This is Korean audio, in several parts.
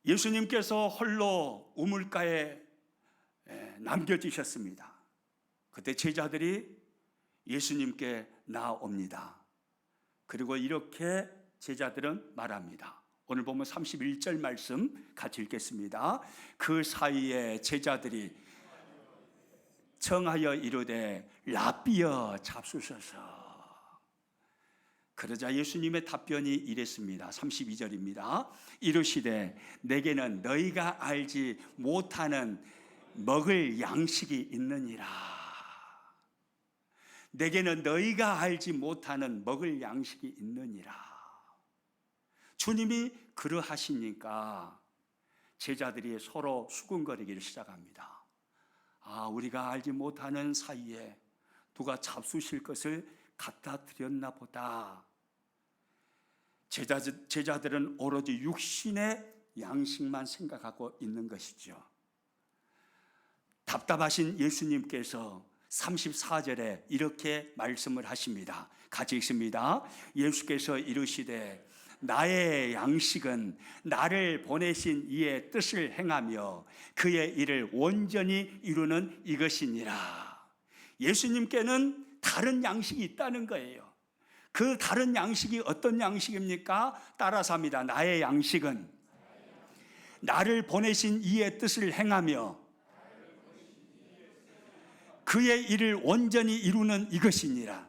예수님께서 홀로 우물가에 남겨지셨습니다. 그때 제자들이 예수님께 나옵니다. 그리고 이렇게 제자들은 말합니다. 오늘 보면 31절 말씀 같이 읽겠습니다. 그 사이에 제자들이 청하여 이르되 라삐여 잡수소서. 그러자 예수님의 답변이 이랬습니다. 32절입니다. 이르시되 내게는 너희가 알지 못하는 먹을 양식이 있느니라. 내게는 너희가 알지 못하는 먹을 양식이 있느니라. 주님이 그러하시니까 제자들이 서로 수군거리기를 시작합니다. 우리가 알지 못하는 사이에 누가 잡수실 것을 갖다 드렸나 보다. 제자들은 오로지 육신의 양식만 생각하고 있는 것이죠. 답답하신 예수님께서 34절에 이렇게 말씀을 하십니다. 같이 읽습니다. 예수께서 이르시되 나의 양식은 나를 보내신 이의 뜻을 행하며 그의 일을 온전히 이루는 이것이니라. 예수님께는 다른 양식이 있다는 거예요. 그 다른 양식이 어떤 양식입니까? 따라서 합니다. 나의 양식은 나를 보내신 이의 뜻을 행하며 그의 일을 온전히 이루는 이것이니라.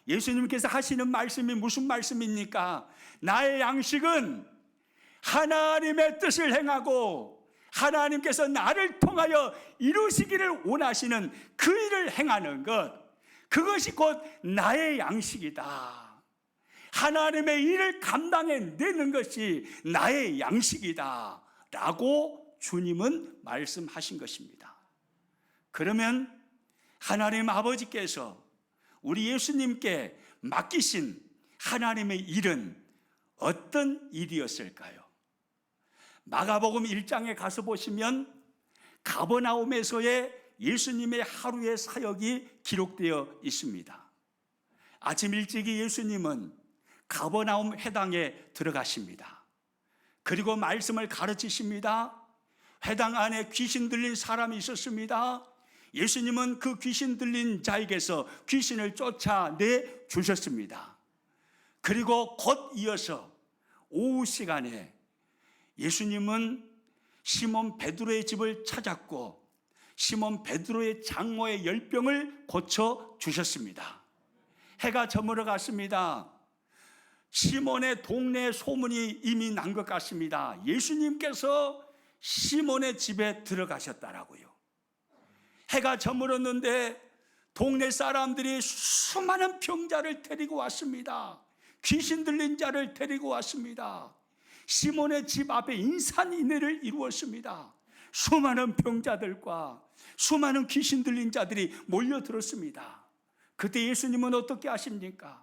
예수님께서 하시는 말씀이 무슨 말씀입니까? 나의 양식은 하나님의 뜻을 행하고 하나님께서 나를 통하여 이루시기를 원하시는 그 일을 행하는 것, 그것이 곧 나의 양식이다. 하나님의 일을 감당해내는 것이 나의 양식이다 라고 주님은 말씀하신 것입니다. 그러면 하나님 아버지께서 우리 예수님께 맡기신 하나님의 일은 어떤 일이었을까요? 마가복음 1장에 가서 보시면 가버나움에서의 예수님의 하루의 사역이 기록되어 있습니다. 아침 일찍이 예수님은 가버나움 회당에 들어가십니다. 그리고 말씀을 가르치십니다. 회당 안에 귀신 들린 사람이 있었습니다. 예수님은 그 귀신 들린 자에게서 귀신을 쫓아내 주셨습니다. 그리고 곧 이어서 오후 시간에 예수님은 시몬 베드로의 집을 찾았고 시몬 베드로의 장모의 열병을 고쳐 주셨습니다. 해가 저물어 갔습니다. 시몬의 동네에 소문이 이미 난 것 같습니다. 예수님께서 시몬의 집에 들어가셨다라고요. 해가 저물었는데 동네 사람들이 수많은 병자를 데리고 왔습니다. 귀신 들린 자를 데리고 왔습니다. 시몬의 집 앞에 인산인해를 이루었습니다. 수많은 병자들과 수많은 귀신 들린 자들이 몰려들었습니다. 그때 예수님은 어떻게 하십니까?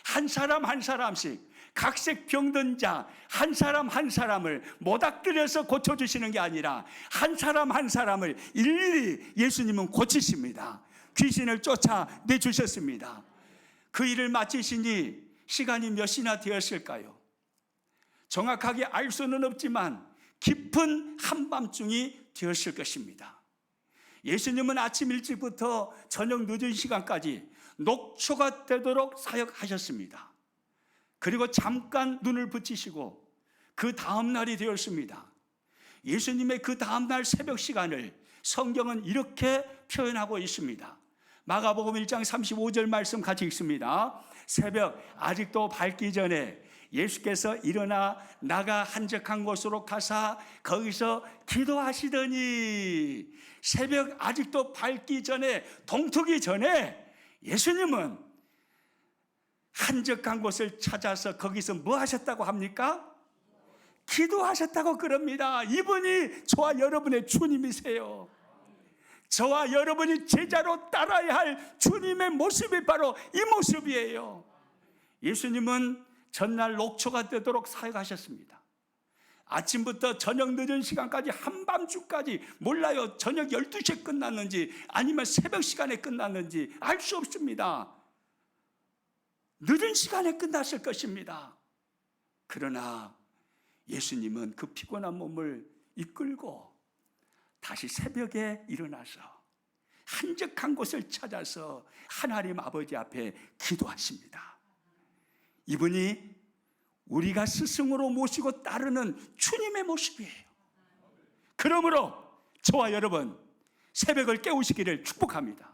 한 사람 한 사람씩 각색 병든 자 한 사람 한 사람을 모닥뜨려서 고쳐주시는 게 아니라 한 사람 한 사람을 일일이 예수님은 고치십니다. 귀신을 쫓아내주셨습니다. 그 일을 마치시니 시간이 몇 시나 되었을까요? 정확하게 알 수는 없지만 깊은 한밤중이 되었을 것입니다. 예수님은 아침 일찍부터 저녁 늦은 시간까지 녹초가 되도록 사역하셨습니다. 그리고 잠깐 눈을 붙이시고 그 다음 날이 되었습니다. 예수님의 그 다음 날 새벽 시간을 성경은 이렇게 표현하고 있습니다. 마가복음 1장 35절 말씀 같이 읽습니다. 새벽 아직도 밝기 전에 예수께서 일어나 나가 한적한 곳으로 가사 거기서 기도하시더니 새벽 아직도 밝기 전에 동트기 전에 예수님은 한적한 곳을 찾아서 거기서 뭐 하셨다고 합니까? 기도하셨다고 그럽니다. 이분이 저와 여러분의 주님이세요. 저와 여러분이 제자로 따라야 할 주님의 모습이 바로 이 모습이에요. 예수님은 전날 녹초가 되도록 사역하셨습니다. 아침부터 저녁 늦은 시간까지 한밤중까지 몰라요. 저녁 12시에 끝났는지 아니면 새벽 시간에 끝났는지 알 수 없습니다. 늦은 시간에 끝났을 것입니다. 그러나 예수님은 그 피곤한 몸을 이끌고 다시 새벽에 일어나서 한적한 곳을 찾아서 하나님 아버지 앞에 기도하십니다. 이분이 우리가 스승으로 모시고 따르는 주님의 모습이에요. 그러므로 저와 여러분 새벽을 깨우시기를 축복합니다.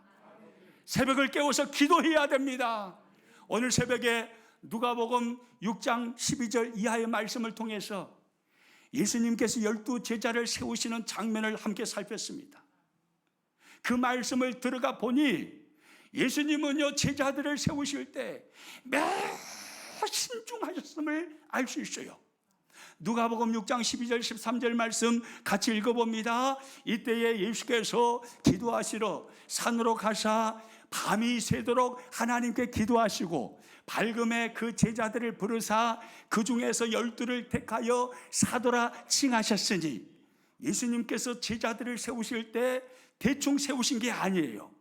새벽을 깨워서 기도해야 됩니다. 오늘 새벽에 누가복음 6장 12절 이하의 말씀을 통해서 예수님께서 12 제자를 세우시는 장면을 함께 살폈습니다. 그 말씀을 들어가 보니 예수님은요 제자들을 세우실 때 매우 신중하셨음을 알 수 있어요. 누가복음 6장 12절 13절 말씀 같이 읽어봅니다. 이때에 예수께서 기도하시러 산으로 가사 밤이 새도록 하나님께 기도하시고 밝음에 그 제자들을 부르사 그 중에서 12를 택하여 사도라 칭하셨으니, 예수님께서 제자들을 세우실 때 대충 세우신 게 아니에요.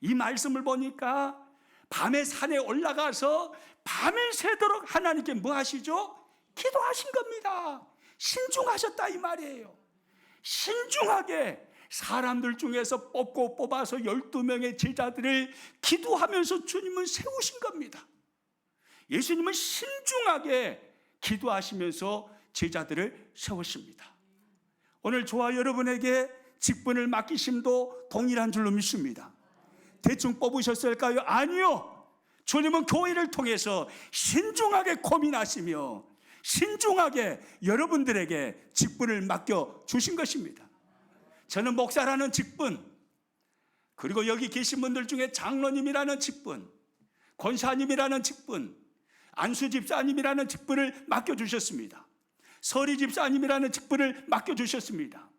이 말씀을 보니까 밤에 산에 올라가서 밤이 새도록 하나님께 뭐 하시죠? 기도하신 겁니다. 신중하셨다 이 말이에요. 신중하게 사람들 중에서 뽑아서 12명의 제자들을 기도하면서 주님은 세우신 겁니다. 예수님은 신중하게 기도하시면서 제자들을 세웠습니다. 오늘 저와 여러분에게 직분을 맡기심도 동일한 줄로 믿습니다. 대충 뽑으셨을까요? 아니요. 주님은 교회를 통해서 신중하게 고민하시며 신중하게 여러분들에게 직분을 맡겨주신 것입니다. 저는 목사라는 직분, 그리고 여기 계신 분들 중에 장로님이라는 직분, 권사님이라는 직분, 안수 집사님이라는 직분을 맡겨주셨습니다. 서리 집사님이라는 직분을 맡겨주셨습니다.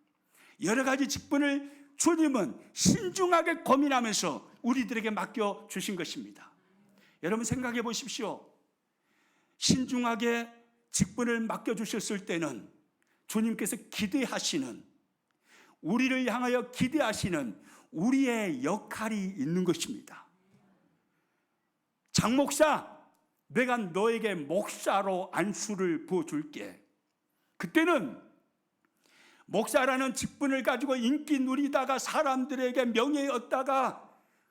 여러 가지 직분을 주님은 신중하게 고민하면서 우리들에게 맡겨주신 것입니다. 여러분 생각해 보십시오. 신중하게 직분을 맡겨주셨을 때는 주님께서 기대하시는, 우리를 향하여 기대하시는 우리의 역할이 있는 것입니다. 장목사, 내가 너에게 목사로 안수를 부어줄게. 그때는 목사라는 직분을 가지고 인기 누리다가 사람들에게 명예 얻다가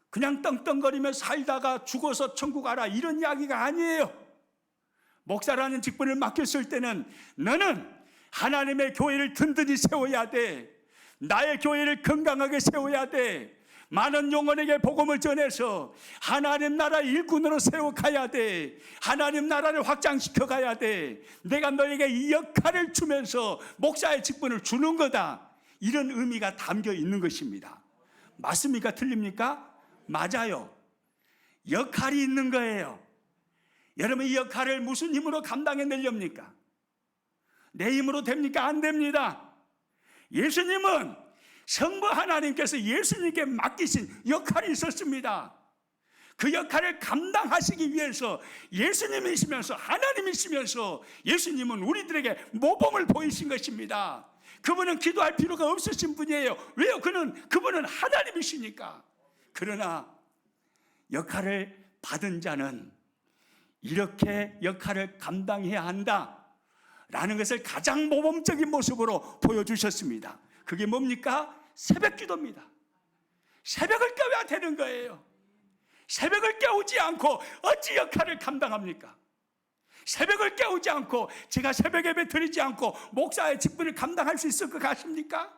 그냥 떵떵거리며 살다가 죽어서 천국 가라 이런 이야기가 아니에요. 목사라는 직분을 맡겼을 때는 너는 하나님의 교회를 든든히 세워야 돼. 나의 교회를 건강하게 세워야 돼. 많은 영혼에게 복음을 전해서 하나님 나라 일꾼으로 세워가야 돼. 하나님 나라를 확장시켜 가야 돼. 내가 너에게 이 역할을 주면서 목사의 직분을 주는 거다. 이런 의미가 담겨 있는 것입니다. 맞습니까? 틀립니까? 맞아요. 역할이 있는 거예요. 여러분 이 역할을 무슨 힘으로 감당해내렵니까? 내 힘으로 됩니까? 안 됩니다. 예수님은 성부 하나님께서 예수님께 맡기신 역할이 있었습니다. 그 역할을 감당하시기 위해서 예수님이시면서 하나님이시면서 예수님은 우리들에게 모범을 보이신 것입니다. 그분은 기도할 필요가 없으신 분이에요. 왜요? 그분은 하나님이시니까. 그러나 역할을 받은 자는 이렇게 역할을 감당해야 한다라는 것을 가장 모범적인 모습으로 보여주셨습니다. 그게 뭡니까? 새벽 기도입니다. 새벽을 깨워야 되는 거예요. 새벽을 깨우지 않고 어찌 역할을 감당합니까? 새벽을 깨우지 않고 제가 새벽 예배 드리지 않고 목사의 직분을 감당할 수 있을 것 같습니까?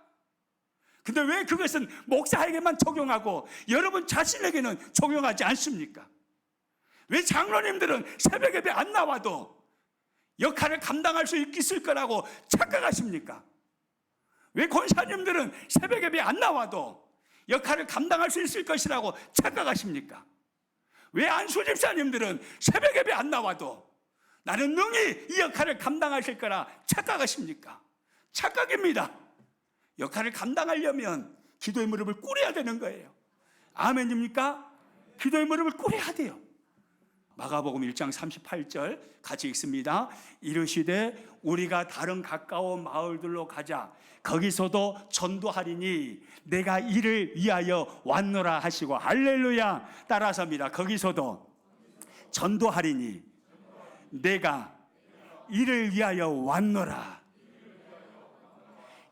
근데 왜 그것은 목사에게만 적용하고 여러분 자신에게는 적용하지 않습니까? 왜 장로님들은 새벽 예배 안 나와도 역할을 감당할 수 있을 거라고 착각하십니까? 왜 권사님들은 새벽 예배 안 나와도 역할을 감당할 수 있을 것이라고 착각하십니까? 왜 안수 집사님들은 새벽 예배 안 나와도 나는 능히 이 역할을 감당하실 거라 착각하십니까? 착각입니다. 역할을 감당하려면 기도의 무릎을 꿇어야 되는 거예요. 아멘입니까? 기도의 무릎을 꿇어야 돼요. 마가복음 1장 38절 같이 읽습니다. 이르시되 우리가 다른 가까운 마을들로 가자. 거기서도 전도하리니 내가 이를 위하여 왔노라 하시고 할렐루야. 따라서입니다. 거기서도 전도하리니 내가 이를 위하여 왔노라.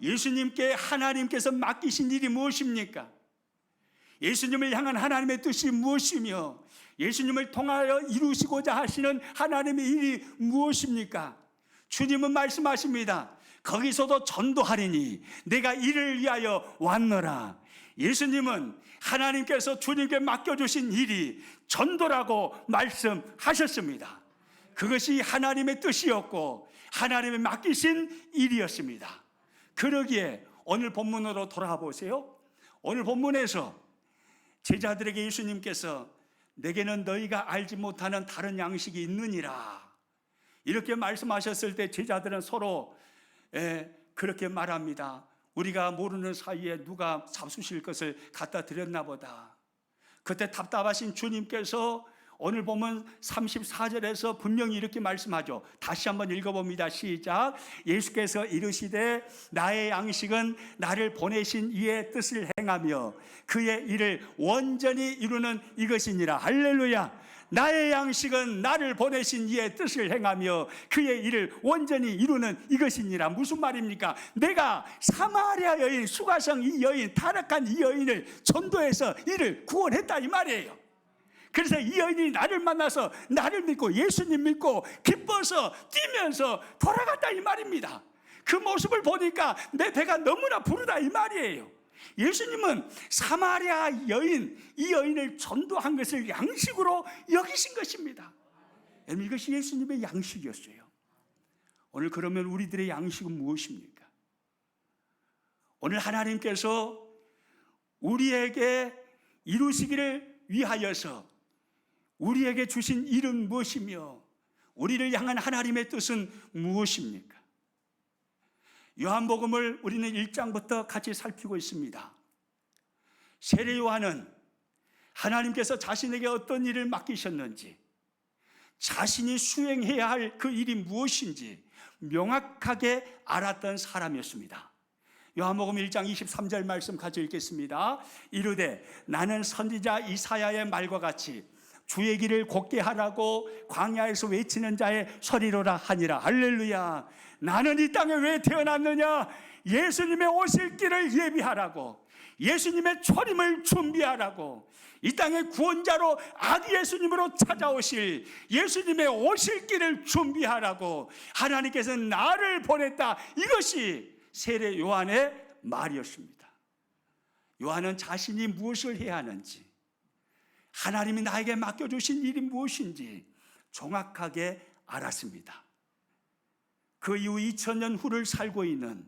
예수님께 하나님께서 맡기신 일이 무엇입니까? 예수님을 향한 하나님의 뜻이 무엇이며 예수님을 통하여 이루시고자 하시는 하나님의 일이 무엇입니까? 주님은 말씀하십니다. 거기서도 전도하리니 내가 이를 위하여 왔노라. 예수님은 하나님께서 주님께 맡겨주신 일이 전도라고 말씀하셨습니다. 그것이 하나님의 뜻이었고 하나님의 맡기신 일이었습니다. 그러기에 오늘 본문으로 돌아가 보세요. 오늘 본문에서 제자들에게 예수님께서 내게는 너희가 알지 못하는 다른 양식이 있느니라 이렇게 말씀하셨을 때 제자들은 서로 그렇게 말합니다. 우리가 모르는 사이에 누가 잡수실 것을 갖다 드렸나 보다. 그때 답답하신 주님께서 오늘 보면 34절에서 분명히 이렇게 말씀하죠. 다시 한번 읽어봅니다. 시작. 예수께서 이르시되 나의 양식은 나를 보내신 이의 뜻을 행하며 그의 일을 온전히 이루는 이것이니라. 할렐루야. 나의 양식은 나를 보내신 이의 뜻을 행하며 그의 일을 온전히 이루는 이것이니라. 무슨 말입니까? 내가 사마리아 여인, 수가성 이 여인, 타락한 이 여인을 전도해서 이를 구원했다 이 말이에요. 그래서 이 여인이 나를 만나서 나를 믿고 예수님 믿고 기뻐서 뛰면서 돌아갔다 이 말입니다. 그 모습을 보니까 내 배가 너무나 부르다 이 말이에요. 예수님은 사마리아 여인, 이 여인을 전도한 것을 양식으로 여기신 것입니다. 이것이 예수님의 양식이었어요. 오늘 그러면 우리들의 양식은 무엇입니까? 오늘 하나님께서 우리에게 이루시기를 위하여서 우리에게 주신 일은 무엇이며 우리를 향한 하나님의 뜻은 무엇입니까? 요한복음을 우리는 1장부터 같이 살피고 있습니다. 세례 요한은 하나님께서 자신에게 어떤 일을 맡기셨는지, 자신이 수행해야 할 그 일이 무엇인지 명확하게 알았던 사람이었습니다. 요한복음 1장 23절 말씀 같이 읽겠습니다. 이르되 나는 선지자 이사야의 말과 같이 주의 길을 곧게 하라고 광야에서 외치는 자의 소리로라 하니라. 할렐루야. 나는 이 땅에 왜 태어났느냐? 예수님의 오실 길을 예비하라고, 예수님의 초림을 준비하라고, 이 땅의 구원자로 아기 예수님으로 찾아오실 예수님의 오실 길을 준비하라고 하나님께서 나를 보냈다. 이것이 세례 요한의 말이었습니다. 요한은 자신이 무엇을 해야 하는지, 하나님이 나에게 맡겨주신 일이 무엇인지 정확하게 알았습니다. 그 이후 2000년 후를 살고 있는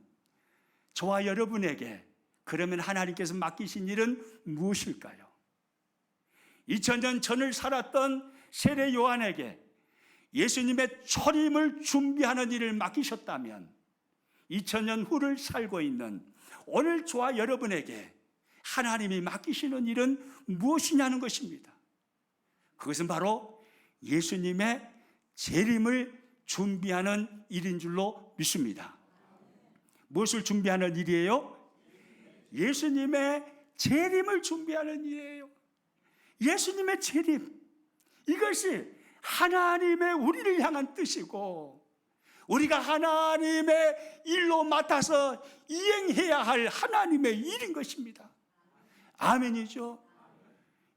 저와 여러분에게 그러면 하나님께서 맡기신 일은 무엇일까요? 2000년 전을 살았던 세례 요한에게 예수님의 초림을 준비하는 일을 맡기셨다면 2000년 후를 살고 있는 오늘 저와 여러분에게 하나님이 맡기시는 일은 무엇이냐는 것입니다. 그것은 바로 예수님의 재림을 준비하는 일인 줄로 믿습니다. 무엇을 준비하는 일이에요? 예수님의 재림을 준비하는 일이에요. 예수님의 재림, 이것이 하나님의 우리를 향한 뜻이고 우리가 하나님의 일로 맡아서 이행해야 할 하나님의 일인 것입니다. 아멘이죠.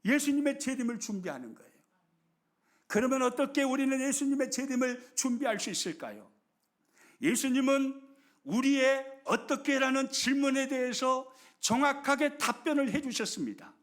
예수님의 재림을 준비하는 거예요. 그러면 어떻게 우리는 예수님의 재림을 준비할 수 있을까요? 예수님은 우리의 어떻게라는 질문에 대해서 정확하게 답변을 해주셨습니다.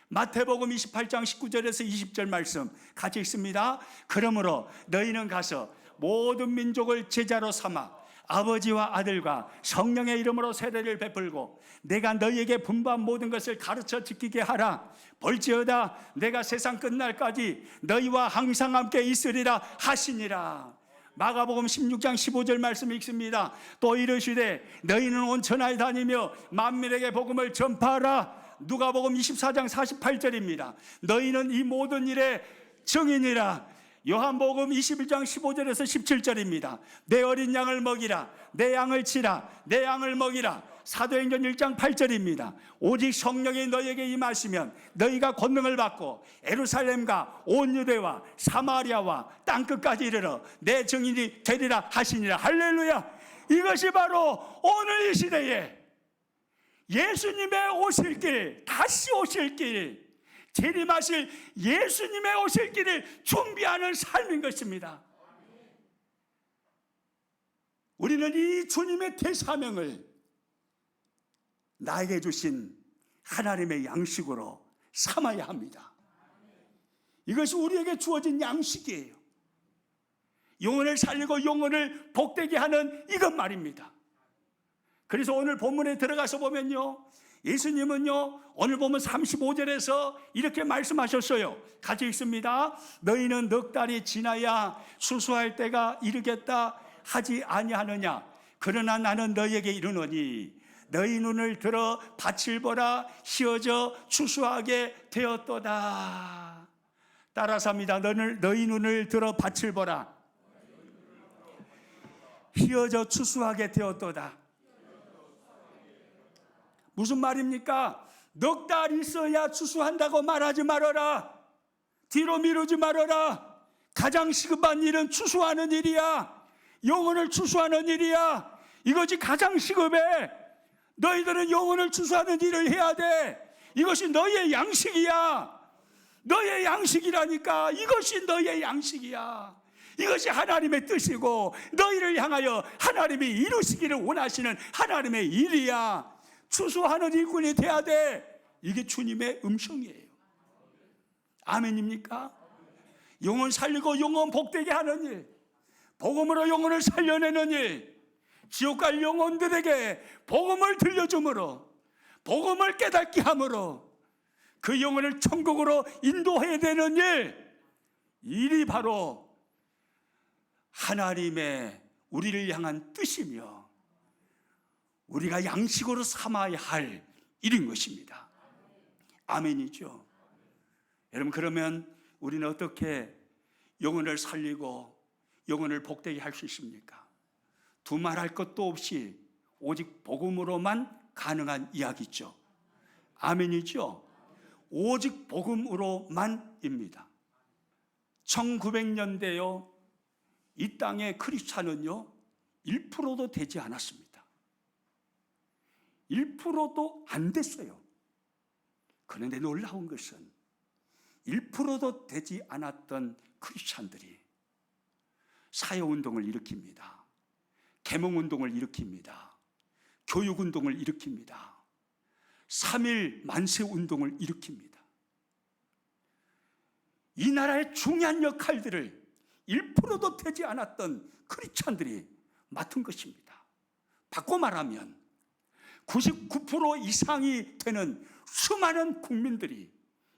마태복음 28장 19절에서 20절 말씀 같이 읽습니다. 그러므로 너희는 가서 모든 민족을 제자로 삼아 아버지와 아들과 성령의 이름으로 세례를 베풀고 내가 너희에게 분부한 모든 것을 가르쳐 지키게 하라. 볼지어다 내가 세상 끝날까지 너희와 항상 함께 있으리라 하시니라. 마가복음 16장 15절 말씀 읽습니다. 또 이르시되 너희는 온 천하에 다니며 만민에게 복음을 전파하라. 누가복음 24장 48절입니다. 너희는 이 모든 일의 증인이라. 요한복음 21장 15절에서 17절입니다. 내 어린 양을 먹이라, 내 양을 치라, 내 양을 먹이라. 사도행전 1장 8절입니다. 오직 성령이 너희에게 임하시면 너희가 권능을 받고 예루살렘과 온 유대와 사마리아와 땅끝까지 이르러 내 증인이 되리라 하시니라. 할렐루야. 이것이 바로 오늘 이 시대에 예수님의 오실 길, 다시 오실 길, 재림하실 예수님의 오실 길을 준비하는 삶인 것입니다. 우리는 이 주님의 대사명을 나에게 주신 하나님의 양식으로 삼아야 합니다. 이것이 우리에게 주어진 양식이에요. 영혼을 살리고 영혼을 복되게 하는 이것 말입니다. 그래서 오늘 본문에 들어가서 보면요, 예수님은요 오늘 보면 35절에서 이렇게 말씀하셨어요. 같이 읽습니다. 너희는 넉 달이 지나야 수수할 때가 이르겠다 하지 아니하느냐. 그러나 나는 너희에게 이르노니 너희 눈을 들어 밭을 보라. 휘어져 추수하게 되었도다. 따라서 합니다. 너희 눈을 들어 밭을 보라. 휘어져 추수하게 되었도다. 무슨 말입니까? 넉 달 있어야 추수한다고 말하지 말아라. 뒤로 미루지 말아라. 가장 시급한 일은 추수하는 일이야. 영혼을 추수하는 일이야. 이것이 가장 시급해. 너희들은 영혼을 추수하는 일을 해야 돼. 이것이 너희의 양식이야. 너희의 양식이라니까. 이것이 너희의 양식이야. 이것이 하나님의 뜻이고 너희를 향하여 하나님이 이루시기를 원하시는 하나님의 일이야. 추수하는 일꾼이 돼야 돼. 이게 주님의 음성이에요. 아멘입니까? 영혼 살리고 영혼 복되게 하는 일, 복음으로 영혼을 살려내는 일, 지옥 갈 영혼들에게 복음을 들려줌으로, 복음을 깨닫게 함으로 그 영혼을 천국으로 인도해야 되는 일이 바로 하나님의 우리를 향한 뜻이며 우리가 양식으로 삼아야 할 일인 것입니다. 아멘이죠. 여러분, 그러면 우리는 어떻게 영혼을 살리고 영혼을 복되게 할 수 있습니까? 두말할 것도 없이 오직 복음으로만 가능한 이야기죠. 아멘이죠. 오직 복음으로만입니다. 1900년대요 이 땅의 크리스찬은요 1%도 되지 않았습니다. 1%도 안 됐어요. 그런데 놀라운 것은 1%도 되지 않았던 크리스찬들이 사회운동을 일으킵니다. 계몽운동을 일으킵니다. 교육운동을 일으킵니다. 3.1 만세운동을 일으킵니다. 이 나라의 중요한 역할들을 1%도 되지 않았던 크리스찬들이 맡은 것입니다. 바꿔 말하면 99% 이상이 되는 수많은 국민들이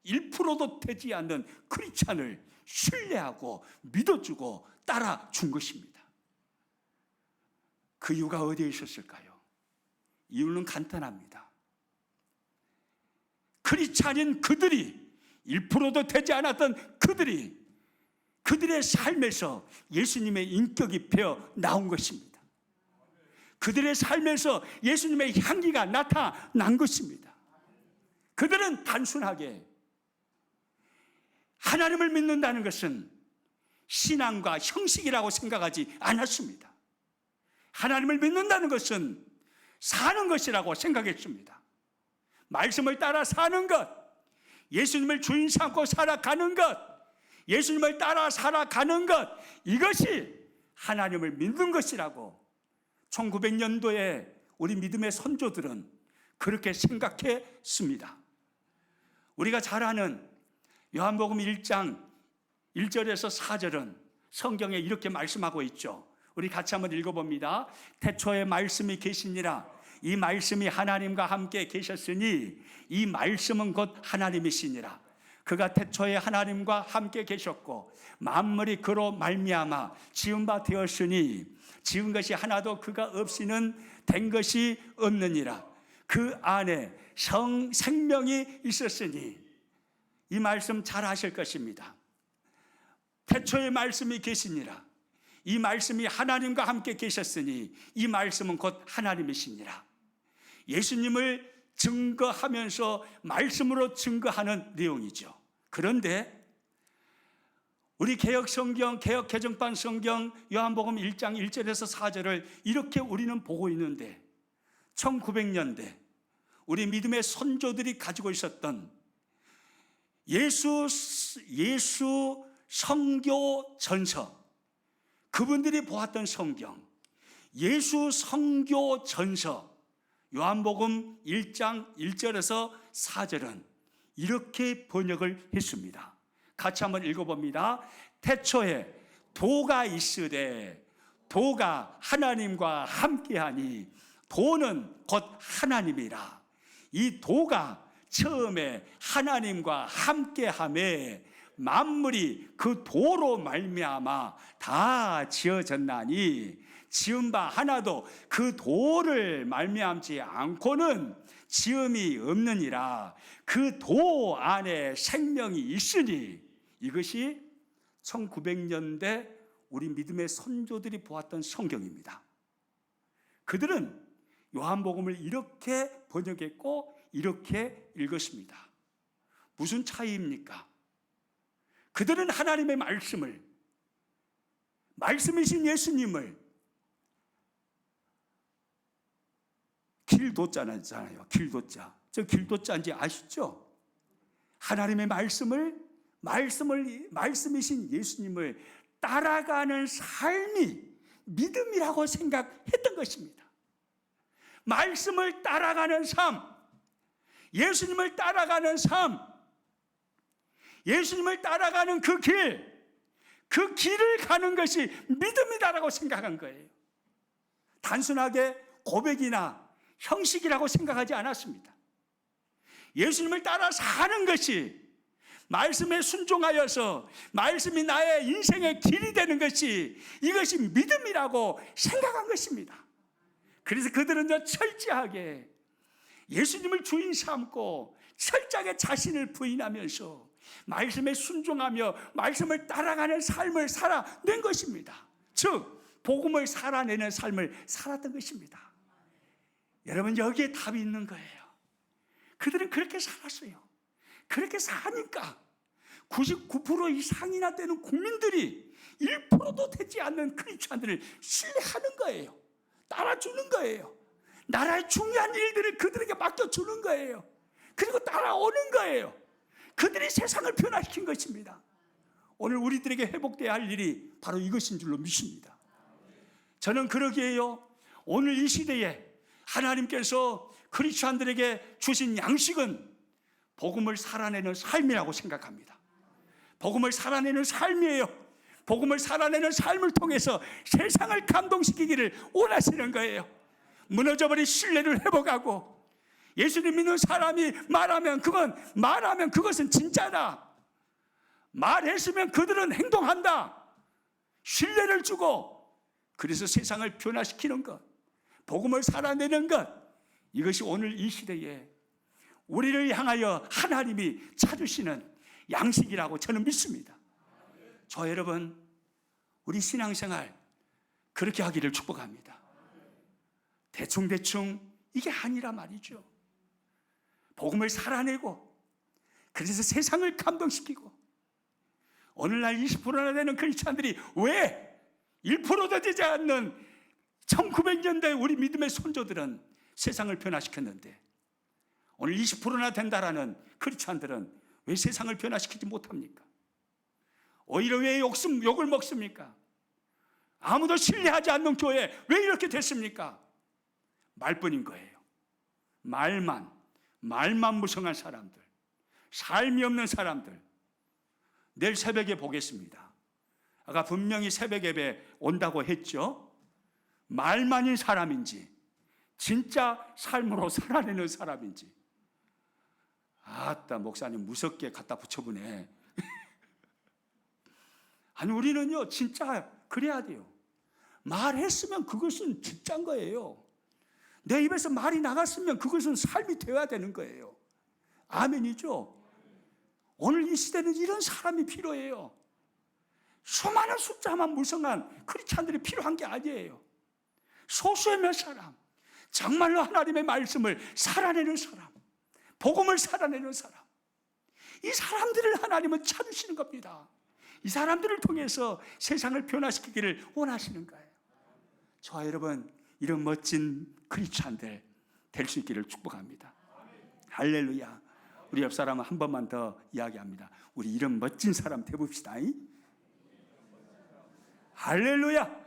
1%도 되지 않는 크리스찬을 신뢰하고 믿어주고 따라준 것입니다. 그 이유가 어디에 있었을까요? 이유는 간단합니다. 크리스찬인 그들이 1%도 되지 않았던 그들의 삶에서 예수님의 인격이 배어 나온 것입니다. 그들의 삶에서 예수님의 향기가 나타난 것입니다. 그들은 단순하게 하나님을 믿는다는 것은 신앙과 형식이라고 생각하지 않았습니다. 하나님을 믿는다는 것은 사는 것이라고 생각했습니다. 말씀을 따라 사는 것, 예수님을 주인 삼고 살아가는 것, 예수님을 따라 살아가는 것, 이것이 하나님을 믿는 것이라고 1900년도에 우리 믿음의 선조들은 그렇게 생각했습니다. 우리가 잘 아는 요한복음 1장 1절에서 4절은 성경에 이렇게 말씀하고 있죠. 우리 같이 한번 읽어봅니다. 태초에 말씀이 계시니라. 이 말씀이 하나님과 함께 계셨으니 이 말씀은 곧 하나님이시니라. 그가 태초에 하나님과 함께 계셨고 만물이 그로 말미암아 지은 바 되었으니 지은 것이 하나도 그가 없이는 된 것이 없느니라. 그 안에 생명이 있었으니, 이 말씀 잘 아실 것입니다. 태초에 말씀이 계시니라. 이 말씀이 하나님과 함께 계셨으니 이 말씀은 곧 하나님이시니라. 예수님을 증거하면서 말씀으로 증거하는 내용이죠. 그런데 우리 개혁 성경, 개혁 개정판 성경 요한복음 1장 1절에서 4절을 이렇게 우리는 보고 있는데 1900년대 우리 믿음의 선조들이 가지고 있었던 예수 성교 전서, 그분들이 보았던 성경, 예수 성교 전서 요한복음 1장 1절에서 4절은 이렇게 번역을 했습니다. 같이 한번 읽어봅니다. 태초에 도가 있으되 도가 하나님과 함께하니 도는 곧 하나님이라. 이 도가 처음에 하나님과 함께함에 만물이 그 도로 말미암아 다 지어졌나니 지은 바 하나도 그 도를 말미암지 않고는 지음이 없느니라. 그 도 안에 생명이 있으니. 이것이 1900년대 우리 믿음의 선조들이 보았던 성경입니다. 그들은 요한복음을 이렇게 번역했고 이렇게 읽었습니다. 무슨 차이입니까? 그들은 하나님의 말씀을, 말씀이신 예수님을 길도자잖아요. 길도자. 저 길도자인지 아시죠? 하나님의 말씀이신 예수님을 따라가는 삶이 믿음이라고 생각했던 것입니다. 말씀을 따라가는 삶, 예수님을 따라가는 삶, 예수님을 따라가는 그 길을 가는 것이 믿음이다라고 생각한 거예요. 단순하게 고백이나 형식이라고 생각하지 않았습니다. 예수님을 따라 사는 것이, 말씀에 순종하여서 말씀이 나의 인생의 길이 되는 것이, 이것이 믿음이라고 생각한 것입니다. 그래서 그들은 철저하게 예수님을 주인 삼고 철저하게 자신을 부인하면서 말씀에 순종하며 말씀을 따라가는 삶을 살아낸 것입니다. 즉 복음을 살아내는 삶을 살았던 것입니다. 여러분, 여기에 답이 있는 거예요. 그들은 그렇게 살았어요. 그렇게 사니까 99% 이상이나 되는 국민들이 1%도 되지 않는 크리스찬들을 신뢰하는 거예요. 따라주는 거예요. 나라의 중요한 일들을 그들에게 맡겨주는 거예요. 그리고 따라오는 거예요. 그들이 세상을 변화시킨 것입니다. 오늘 우리들에게 회복되어야 할 일이 바로 이것인 줄로 믿습니다. 저는 그러기에요, 오늘 이 시대에 하나님께서 크리스찬들에게 주신 양식은 복음을 살아내는 삶이라고 생각합니다. 복음을 살아내는 삶이에요. 복음을 살아내는 삶을 통해서 세상을 감동시키기를 원하시는 거예요. 무너져버린 신뢰를 회복하고, 예수님 믿는 사람이 말하면 그것은 진짜다. 말했으면 그들은 행동한다. 신뢰를 주고, 그래서 세상을 변화시키는 것, 복음을 살아내는 것, 이것이 오늘 이 시대에 우리를 향하여 하나님이 찾으시는 양식이라고 저는 믿습니다. 저 여러분, 우리 신앙생활 그렇게 하기를 축복합니다. 대충 이게 아니라 말이죠. 복음을 살아내고, 그래서 세상을 감동시키고, 오늘날 20%나 되는 크리스찬들이 왜 1%도 되지 않는 1900년대 우리 믿음의 선조들은 세상을 변화시켰는데, 오늘 20%나 된다라는 크리스찬들은 왜 세상을 변화시키지 못합니까? 오히려 왜 욕을 먹습니까? 아무도 신뢰하지 않는 교회 왜 이렇게 됐습니까? 말뿐인 거예요. 말만 무성한 사람들, 삶이 없는 사람들. 내일 새벽에 보겠습니다. 아까 분명히 새벽 예배 온다고 했죠. 말만인 사람인지 진짜 삶으로 살아내는 사람인지. 아따, 목사님 무섭게 갖다 붙여보네. 아니, 우리는요 진짜 그래야 돼요. 말했으면 그것은 진짜인 거예요. 내 입에서 말이 나갔으면 그것은 삶이 되어야 되는 거예요. 아멘이죠. 오늘 이 시대는 이런 사람이 필요해요. 수많은 숫자만 무성한 크리스찬들이 필요한 게 아니에요. 소수의 몇 사람, 정말로 하나님의 말씀을 살아내는 사람, 복음을 살아내는 사람, 이 사람들을 하나님은 찾으시는 겁니다. 이 사람들을 통해서 세상을 변화시키기를 원하시는 거예요. 저와 여러분, 이런 멋진 크리스찬들 될 수 있기를 축복합니다. 할렐루야. 우리 옆 사람은 한 번만 더 이야기합니다. 우리 이런 멋진 사람 되봅시다. 할렐루야.